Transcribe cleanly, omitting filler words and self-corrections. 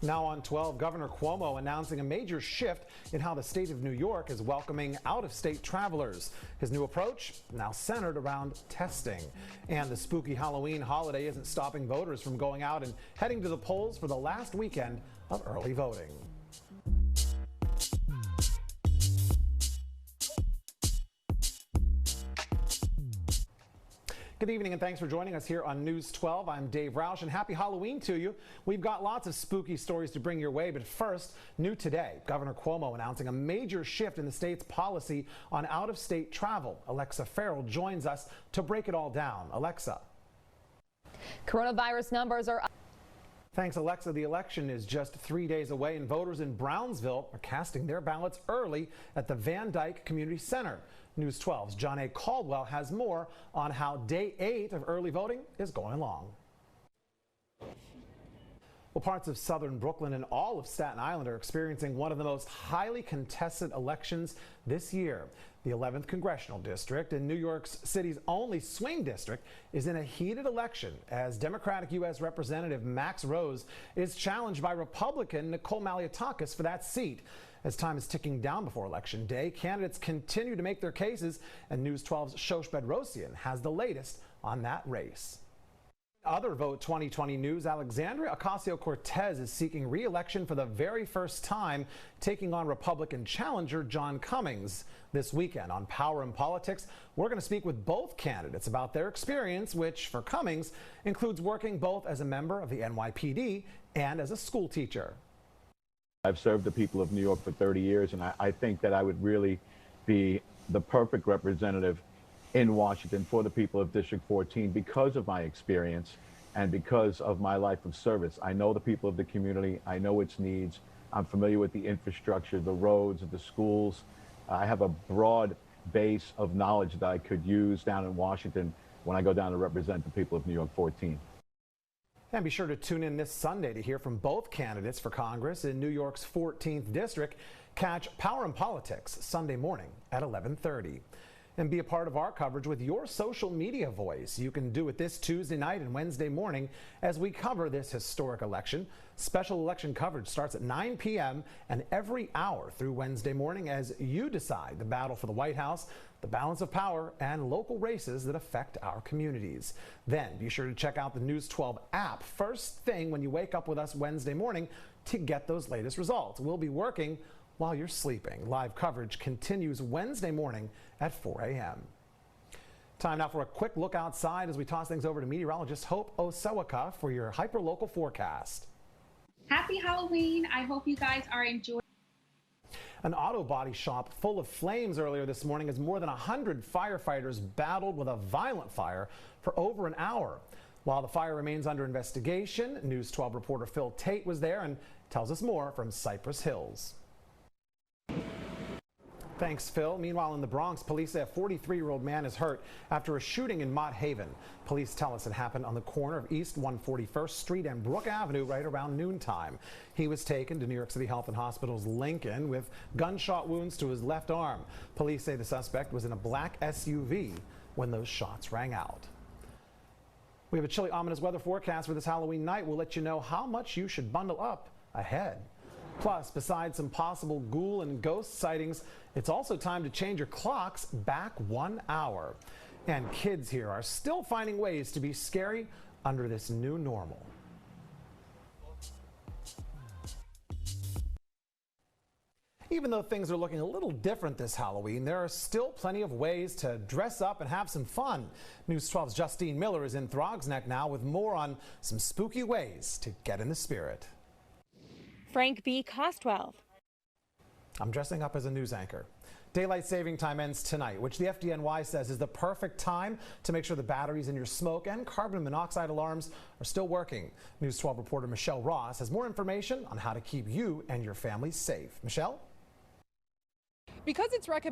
Now on 12, Governor Cuomo announcing a major shift in how the state of New York is welcoming out-of-state travelers. His new approach now centered around testing. And the spooky Halloween holiday isn't stopping voters from going out and heading to the polls for the last weekend of early voting. Good evening and thanks for joining us here on News 12. I'm Dave Roush and happy Halloween to you. We've got lots of spooky stories to bring your way, but first, new today, Governor Cuomo announcing a major shift in the state's policy on out-of-state travel. Alexa Farrell joins us to break it all down. Alexa. Coronavirus numbers are up. Thanks, Alexa. The election is just 3 days away, and voters in Brownsville are casting their ballots early at the Van Dyke Community Center. News 12's John A. Caldwell has more on how day 8 of early voting is going along. Well, parts of southern Brooklyn and all of Staten Island are experiencing one of the most highly contested elections this year. The 11th Congressional District in New York City's only swing district is in a heated election as Democratic U.S. Representative Max Rose is challenged by Republican Nicole Malliotakis for that seat. As time is ticking down before Election Day, candidates continue to make their cases, and News 12's Shosh Bedrosian has the latest on that race. Other Vote 2020 news, Alexandria Ocasio-Cortez is seeking re-election for the very first time, taking on Republican challenger John Cummings. This weekend on Power and Politics, we're going to speak with both candidates about their experience, which for Cummings includes working both as a member of the NYPD and as a school teacher. I've served the people of New York for 30 years, and I think that I would really be the perfect representative in Washington for the people of District 14 because of my experience and because of my life of service. I know the people of the community. I know its needs. I'm familiar with the infrastructure, the roads, the schools. I have a broad base of knowledge that I could use down in Washington when I go down to represent the people of New York 14. And be sure to tune in this Sunday to hear from both candidates for Congress in New York's 14th District. Catch Power and Politics Sunday morning at 11:30. And be a part of our coverage with your social media voice. You can do it this Tuesday night and Wednesday morning as we cover this historic election. Special election coverage starts at 9 p.m. and every hour through Wednesday morning as you decide the battle for the White House, the balance of power, and local races that affect our communities. Then be sure to check out the News 12 app first thing when you wake up with us Wednesday morning to get those latest results. We'll be working while you're sleeping. Live coverage continues Wednesday morning at 4 a.m. Time now for a quick look outside as we toss things over to meteorologist Hope Osawaka for your hyperlocal forecast. Happy Halloween. I hope you guys are enjoying. An auto body shop full of flames earlier this morning as more than 100 firefighters battled with a violent fire for over an hour. While the fire remains under investigation, News 12 reporter Phil Tate was there and tells us more from Cypress Hills. Thanks, Phil. Meanwhile, in the Bronx, police say a 43-year-old man is hurt after a shooting in Mott Haven. Police tell us it happened on the corner of East 141st Street and Brook Avenue right around noontime. He was taken to New York City Health and Hospital's Lincoln with gunshot wounds to his left arm. Police say the suspect was in a black SUV when those shots rang out. We have a chilly, ominous weather forecast for this Halloween night. We'll let you know how much you should bundle up ahead. Plus, besides some possible ghoul and ghost sightings, it's also time to change your clocks back 1 hour. And kids here are still finding ways to be scary under this new normal. Even though things are looking a little different this Halloween, there are still plenty of ways to dress up and have some fun. News 12's Justine Miller is in Throgs Neck now with more on some spooky ways to get in the spirit. Frank B. Costwell. I'm dressing up as a news anchor. Daylight saving time ends tonight, which the FDNY says is the perfect time to make sure the batteries in your smoke and carbon monoxide alarms are still working. News 12 reporter Michelle Ross has more information on how to keep you and your family safe. Michelle? Because it's recommended